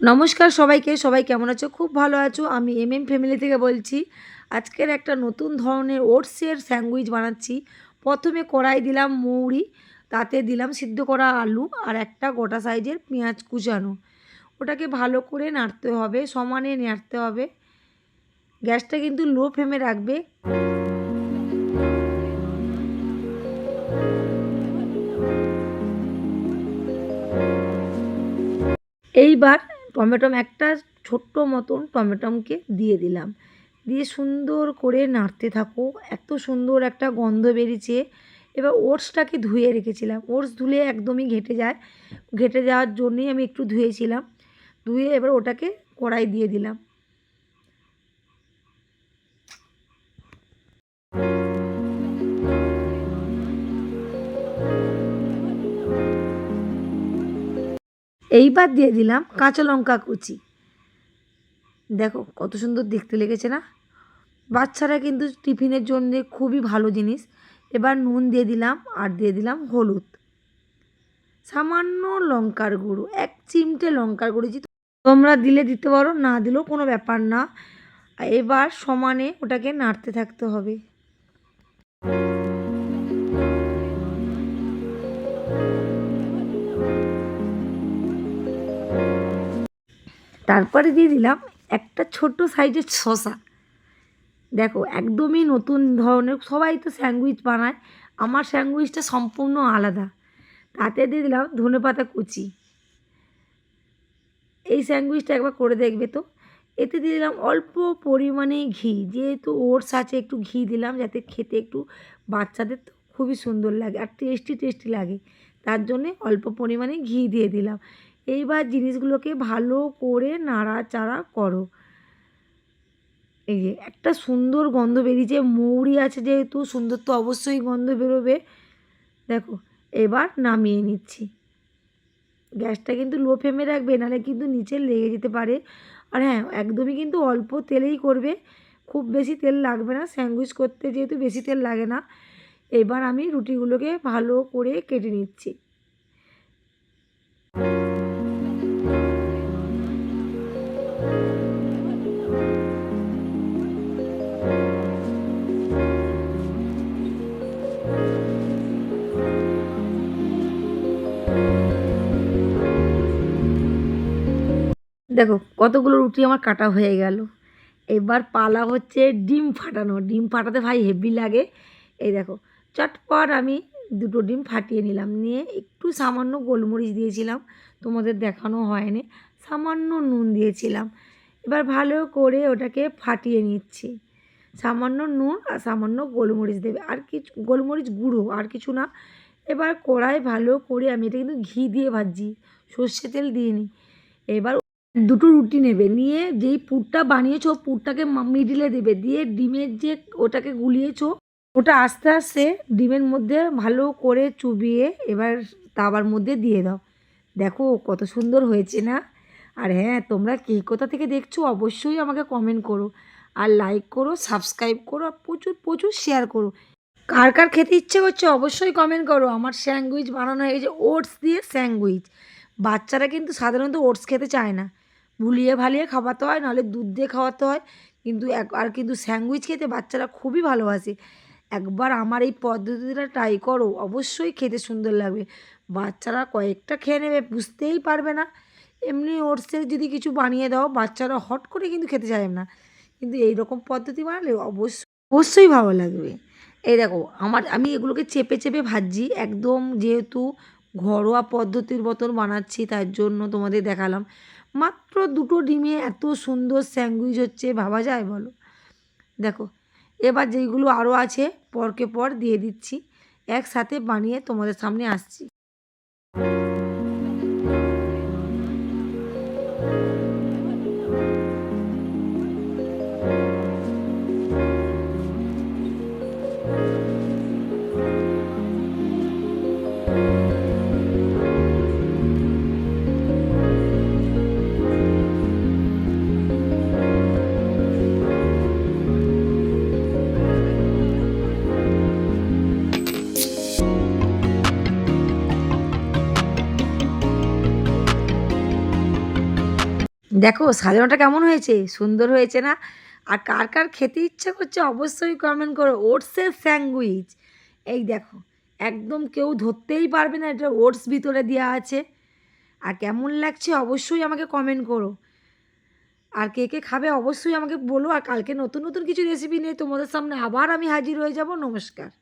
নমস্কার সবাইকে। সবাই কেমন আছো? খুব ভালো আছো। আমি ফ্যামিলি থেকে বলছি। আজকের একটা নতুন ধরনের ওটসের স্যান্ডউইচ বানাচ্ছি। প্রথমে কড়াই দিলাম মৌরি, তাতে দিলাম সিদ্ধ করা আলু আর একটা গোটা সাইজের পেঁয়াজ কুচানো। ওটাকে ভালো করে নাড়তে হবে, সমানে নাড়তে হবে। গ্যাসটা কিন্তু লো ফ্লেমে রাখবে। এইবার একটা ছোট্ট মতন টমেটোকে দিয়ে দিলাম। দিয়ে সুন্দর করে নাড়তে থাকো। এত সুন্দর একটা গন্ধ বেরিয়েছে। এবার ওটসটাকে ধুয়ে রেখেছিলাম। ওটস ধুলে একদমই ঘেঁটে যায়। ঘেঁটে যাওয়ার জন্যই আমি একটু ধুয়েছিলাম। ধুয়ে এবার ওটাকে কড়াই দিয়ে দিলাম। এইবার দিয়ে দিলাম কাঁচা লঙ্কা কুচি। দেখো কত সুন্দর দেখতে লেগেছে না? বাচ্চারা কিন্তু টিফিনের জন্যে খুবই ভালো জিনিস। এবার নুন দিয়ে দিলাম আর দিয়ে দিলাম হলুদ, সামান্য লঙ্কার গুঁড়ো, 1 চিমটে লঙ্কার গুঁড়ো। যে তোমরা দিলে দিতে পারো, না দিলেও কোনো ব্যাপার না। এবার সমানে ওটাকে নাড়তে থাকতে হবে। তারপরে দিয়ে দিলাম একটা ছোট সাইজের শসা। দেখো একদমই নতুন ধরনের, সবাই তো স্যান্ডউইচ বানায়, আমার স্যান্ডউইচটা সম্পূর্ণ আলাদা। তাতে দিয়ে দিলাম ধনেপাতা কুচি। এই স্যান্ডউইচটা একবার করে দেখবে তো। এতে দিয়ে দিলাম অল্প পরিমাণে ঘি, যেহেতু ওটস আছে একটু ঘি দিলাম যাতে খেতে একটু বাচ্চাদের তো খুবই সুন্দর লাগে আর টেস্টি টেস্টি লাগে, তার জন্যে অল্প পরিমাণে ঘি দিয়ে দিলাম। এইবার জিনিসগুলোকে ভালো করে নাড়াচাড়া করো। এই যে একটা সুন্দর গন্ধ বেরিয়েছে, মৌরি আছে যেহেতু সুন্দর তো অবশ্যই গন্ধ বেরোবে। দেখো এবার নামিয়ে নিচ্ছি। গ্যাসটা কিন্তু লো ফ্লেমে রাখবে, নাহলে কিন্তু নিচে লেগে যেতে পারে। আর হ্যাঁ, একদমই কিন্তু অল্প তেলেই করবে, খুব বেশি তেল লাগবে না। স্যান্ডউইচ করতে যেহেতু বেশি তেল লাগে না। এবার আমি রুটিগুলোকে ভালো করে কেটে নিচ্ছি। দেখো কতগুলো রুটি আমার কাটা হয়ে গেল। এবার পালা হচ্ছে ডিম ফাটানো। ডিম ফাটাতে ভাই হেভি লাগে। এই দেখো চটপট আমি 2টো ডিম ফাটিয়ে নিলাম। নিয়ে একটু সামান্য গোলমরিচ দিয়েছিলাম, তোমাদের দেখানো হয়নি। সামান্য নুন দিয়েছিলাম। এবার ভালো করে ওটাকে ফাটিয়ে নিচ্ছি। সামান্য নুন আর সামান্য গোলমরিচ দেবে, আর কিছু গোলমরিচ গুঁড়ো, আর কিছু না। এবার কড়াই ভালো করে, আমি এটা কিন্তু ঘি দিয়ে ভাজছি, সর্ষে তেল দিইনি। এবার 2টো রুটি নেবে, নিয়ে যেই পুরটা বানিয়েছো পুরটাকে মিডিলে দেবে, দিয়ে ডিমের যে ওটাকে গুলিয়েছো ওটা আস্তে আস্তে ডিমের মধ্যে ভালো করে চুবিয়ে এবার তাওয়ার মধ্যে দিয়ে দাও। দেখো কত সুন্দর হয়েছে না? আর হ্যাঁ, তোমরা কে কোথা থেকে দেখছো অবশ্যই আমাকে কমেন্ট করো, আর লাইক করো, সাবস্ক্রাইব করো, আর প্রচুর প্রচুর শেয়ার করো। কার কার খেতে ইচ্ছে করছে অবশ্যই কমেন্ট করো। আমার স্যান্ডউইচ বানানো হয়ে গেছে, ওটস দিয়ে স্যান্ডউইচ। বাচ্চারা কিন্তু সাধারণত ওটস খেতে চায় না, ভুলিয়ে ভালিয়ে খাওয়াতে হয়, নাহলে দুধ দিয়ে খাওয়াতে হয়। কিন্তু আর কিন্তু স্যান্ডউইচ খেতে বাচ্চারা খুবই ভালোবাসে। একবার আমার এই পদ্ধতিটা ট্রাই করো, অবশ্যই খেতে সুন্দর লাগবে। বাচ্চারা কয়েকটা খেয়ে নেবে, বুঝতেই পারবে না। এমনি ওটসের যদি কিছু বানিয়ে দাও বাচ্চারা হট করে কিন্তু খেতে চায় না, কিন্তু এই রকম পদ্ধতি বানালে অবশ্যই অবশ্যই ভালো লাগবে। এই দেখো আমি এগুলোকে চেপে চেপে ভাজছি, একদম যেহেতু ঘরোয়া পদ্ধতির মতন বানাচ্ছি তার জন্য তোমাদের দেখালাম। মাত্র 2টো ডিমে এত সুন্দর স্যান্ডউইচ হচ্ছে, ভাবা যায় বলো? দেখো এবার যেইগুলো আরও আছে পরকে পর দিয়ে দিচ্ছি, একসাথে বানিয়ে তোমাদের সামনে আসছি। দেখো সাজানোটা কেমন হয়েছে? সুন্দর হয়েছে না? আর কার, কার খেতে ইচ্ছা করছে অবশ্যই কমেন্ট করো। ওটসের স্যান্ডউইচ। এই দেখো, একদম কেউ ধরতেই পারবে না এটা ওটস ভিতরে দেয়া আছে। আর কেমন লাগছে অবশ্যই আমাকে কমেন্ট করো। আর কে, কে খাবে অবশ্যই আমাকে বলো। আর কালকে নতুন, নতুন কিছু রেসিপি নিয়ে তোমাদের সামনে আবার আমি হাজির হয়ে যাব। নমস্কার।